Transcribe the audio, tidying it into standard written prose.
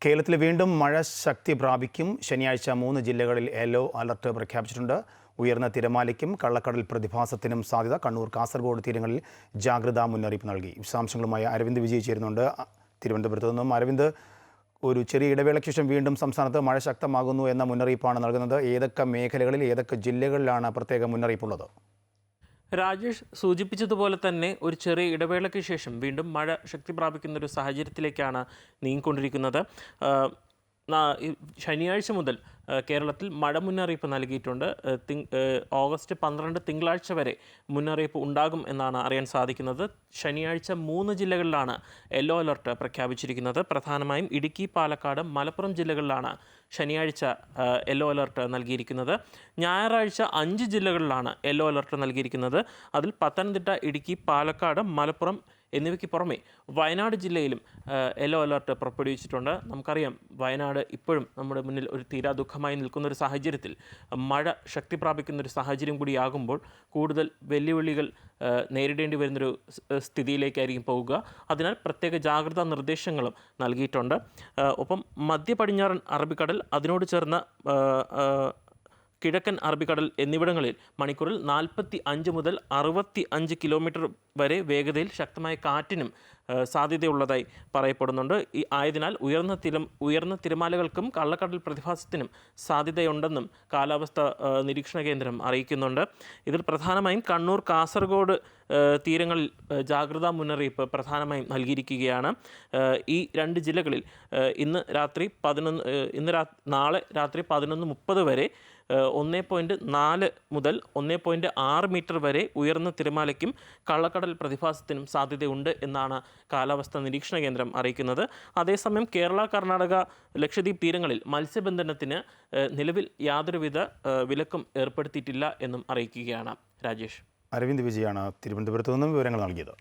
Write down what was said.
കേരളത്തിൽ വീണ്ടും മഴ ശക്തി പ്രാപിക്കും. ശനിയാഴ്ച 3 ജില്ലകളിൽ യെല്ലോ അലർട്ട് പ്രഖ്യാപിച്ചിട്ടുണ്ട്. ഉയർന്ന തിരമാലയ്ക്കും കള്ളക്കടൽ പ്രതിഭാസത്തിനും സാധ്യത. കണ്ണൂർ, കാസർഗോഡ് തീരങ്ങളിൽ ജാഗ്രതാ മുന്നറിയിപ്പ് നൽകി. വിശദാംശങ്ങളുമായി അരവിന്ദ് വിജയ് ചേരുന്നുണ്ട് തിരുവനന്തപുരത്ത് നിന്നും. അരവിന്ദ്, ഒരു ചെറിയ ഇടവേളയ്ക്ക് ശേഷം വീണ്ടും സംസ്ഥാനത്ത് മഴ ശക്തമാകുന്നു എന്ന മുന്നറിയിപ്പാണ് നൽകുന്നത്. ഏതൊക്കെ മേഖലകളിൽ, ഏതൊക്കെ ജില്ലകളിലാണ് പ്രത്യേക മുന്നറിയിപ്പുള്ളത്? രാജേഷ് സൂചിപ്പിച്ചതുപോലെ തന്നെ ഒരു ചെറിയ ഇടവേളയ്ക്ക് ശേഷം വീണ്ടും മഴ ശക്തി പ്രാപിക്കുന്ന ഒരു സാഹചര്യത്തിലേക്കാണ് നീങ്ങിക്കൊണ്ടിരിക്കുന്നത്. ശനിയാഴ്ച മുതൽ കേരളത്തിൽ മഴ മുന്നറിയിപ്പ് നൽകിയിട്ടുണ്ട്. ഓഗസ്റ്റ് 12 തിങ്കളാഴ്ച വരെ മുന്നറിയിപ്പ് ഉണ്ടാകും എന്നാണ് അറിയാൻ സാധിക്കുന്നത്. ശനിയാഴ്ച 3 ജില്ലകളിലാണ് യെല്ലോ അലർട്ട് പ്രഖ്യാപിച്ചിരിക്കുന്നത്. പ്രധാനമായും ഇടുക്കി, പാലക്കാട്, മലപ്പുറം ജില്ലകളിലാണ് ശനിയാഴ്ച യെല്ലോ അലർട്ട് നൽകിയിരിക്കുന്നത്. ഞായറാഴ്ച 5 ജില്ലകളിലാണ് യെല്ലോ അലർട്ട് നൽകിയിരിക്കുന്നത്. അതിൽ പത്തനംതിട്ട, ഇടുക്കി, പാലക്കാട്, മലപ്പുറം എന്നിവയ്ക്ക് പുറമെ വയനാട് ജില്ലയിലും യെല്ലോ അലർട്ട് പുറപ്പെടുവിച്ചിട്ടുണ്ട്. നമുക്കറിയാം, വയനാട് ഇപ്പോഴും നമ്മുടെ മുന്നിൽ ഒരു തീരാ ദുഃഖമായി നിൽക്കുന്ന ഒരു സാഹചര്യത്തിൽ മഴ ശക്തി പ്രാപിക്കുന്ന ഒരു സാഹചര്യം കൂടിയാകുമ്പോൾ കൂടുതൽ വെല്ലുവിളികൾ നേരിടേണ്ടി വരുന്നൊരു സ്ഥിതിയിലേക്കായിരിക്കും പോവുക. അതിനാൽ പ്രത്യേക ജാഗ്രതാ നിർദ്ദേശങ്ങളും നൽകിയിട്ടുണ്ട്. ഒപ്പം മധ്യ പടിഞ്ഞാറൻ അറബിക്കടൽ, അതിനോട് ചേർന്ന കിഴക്കൻ അറബിക്കടൽ എന്നിവിടങ്ങളിൽ മണിക്കൂറിൽ 45 മുതൽ 65 കിലോമീറ്റർ വരെ വേഗതയിൽ ശക്തമായ കാറ്റിനും സാധ്യതയുള്ളതായി പറയപ്പെടുന്നുണ്ട്. ആയതിനാൽ ഉയർന്ന തിരമാലകൾക്കും കള്ളക്കടൽ പ്രതിഭാസത്തിനും സാധ്യതയുണ്ടെന്നും കാലാവസ്ഥ നിരീക്ഷണ കേന്ദ്രം അറിയിക്കുന്നുണ്ട്. ഇതിൽ പ്രധാനമായും കണ്ണൂർ, കാസർഗോഡ് തീരങ്ങളിൽ ജാഗ്രതാ മുന്നറിയിപ്പ് പ്രധാനമായും നൽകിയിരിക്കുകയാണ്. ഈ 2 ജില്ലകളിൽ നാളെ രാത്രി 11:30 വരെ 1.4 മുതൽ 1.6 മീറ്റർ വരെ ഉയർന്ന തിരമാലയ്ക്കും കള്ളക്കടൽ പ്രതിഭാസത്തിനും സാധ്യതയുണ്ട് എന്നാണ് കാലാവസ്ഥാ നിരീക്ഷണ കേന്ദ്രം അറിയിക്കുന്നത്. അതേസമയം കേരള, കർണാടക, ലക്ഷദ്വീപ് തീരങ്ങളിൽ മത്സ്യബന്ധനത്തിന് നിലവിൽ യാതൊരുവിധ വിലക്കും ഏർപ്പെടുത്തിയിട്ടില്ല എന്നും അറിയിക്കുകയാണ്. രാജേഷ്. അരവിന്ദ് വിജയാണ് തിരുവനന്തപുരത്ത് നിന്നും വിവരങ്ങൾ നൽകിയത്.